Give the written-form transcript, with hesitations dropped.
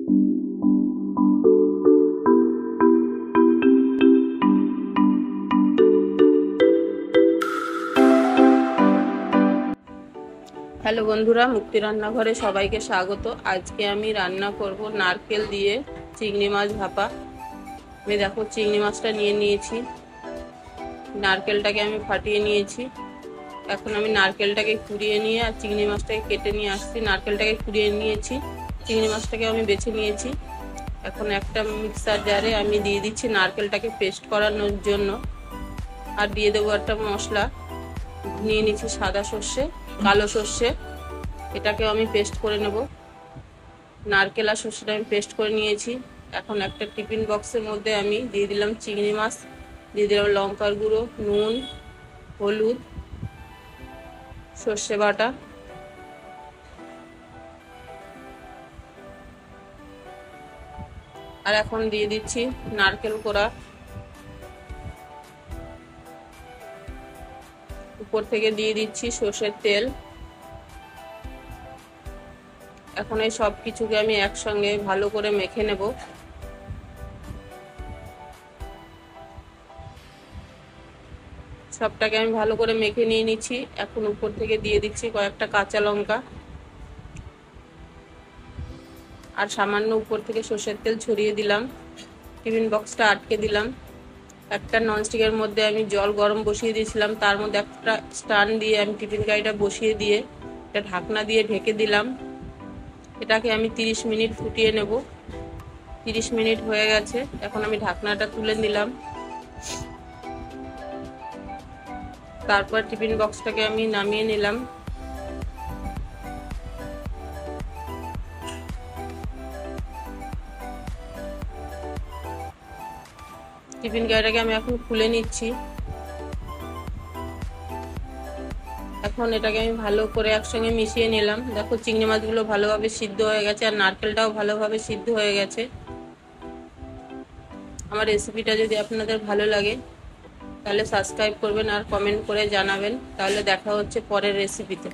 Hello বন্ধুরা, মুক্তি রান্নাঘরে সবাইকে স্বাগত। আজকে আমি রান্না করব নারকেল দিয়ে চিংড়ি মাছ ভাপা। আমি দেখো চিংড়ি মাছটা নিয়ে নিয়েছি, নারকেলটাকে আমি ফাটিয়ে নিয়েছি। এখন আমি নারকেলটাকে কুড়িয়ে নিয়ে আর চিংড়ি মাছটাকে কেটে নিয়ে আসছি। নারকেলটাকে কুড়িয়ে নিয়েছি, চিংড়ি মাছটাকে আমি বেছে নিয়েছি। এখন একটা মিক্সার জারে আমি দিয়ে দিচ্ছি নারকেলটাকে পেস্ট করানোর জন্য। আর দিয়ে দেবো একটা মশলা, নিয়ে নিচ্ছি সাদা সর্ষে, কালো সর্ষে, এটাকেও আমি পেস্ট করে নেব। নারকেল আর সর্ষেটা আমি পেস্ট করে নিয়েছি। এখন একটা টিফিন বক্সের মধ্যে আমি দিয়ে দিলাম চিংড়ি মাছ, দিয়ে দিলাম লঙ্কার গুঁড়ো, নুন, হলুদ, সর্ষে বাটা, আর এখন দিয়ে দিচ্ছি নারকেল কোড়া। উপর থেকে দিয়ে দিচ্ছি সর্ষের তেল। এখন এই সব কিছুকে আমি একসঙ্গে ভালো করে মেখে নেব। সবটাকে আমি ভালো করে মেখে নিয়ে নিচ্ছি। এখন উপর থেকে দিয়ে দিচ্ছি কয়েকটা কাঁচা লঙ্কা, আর সামান্য উপর থেকে সর্ষের তেল ছড়িয়ে দিলাম। টিফিন বক্সটা আটকে দিলাম। একটা ননস্টিকের মধ্যে আমি জল গরম বসিয়ে দিয়েছিলাম, তার মধ্যে একটা স্ট্যান্ড দিয়ে আমি টিফিন কারিটা বসিয়ে দিয়ে এটা ঢাকনা দিয়ে ঢেকে দিলাম। এটাকে আমি 30 মিনিট ফুটিয়ে নেব। 30 মিনিট হয়ে গেছে, এখন আমি ঢাকনাটা তুলে নিলাম। তারপর টিফিন বক্সটাকে আমি নামিয়ে নিলাম। টিফিন কারিটাকে আমি এখন খুলে নিচ্ছি। এখন এটাকে আমি ভালো করে একসঙ্গে মিশিয়ে নিলাম। দেখো চিংড়ি মাছগুলো ভালোভাবে সিদ্ধ হয়ে গেছে আর নারকেলটাও ভালোভাবে সিদ্ধ হয়ে গেছে। আমার রেসিপিটা যদি আপনাদের ভালো লাগে তাহলে সাবস্ক্রাইব করবেন আর কমেন্ট করে জানাবেন। তাহলে দেখা হচ্ছে পরের রেসিপিতে।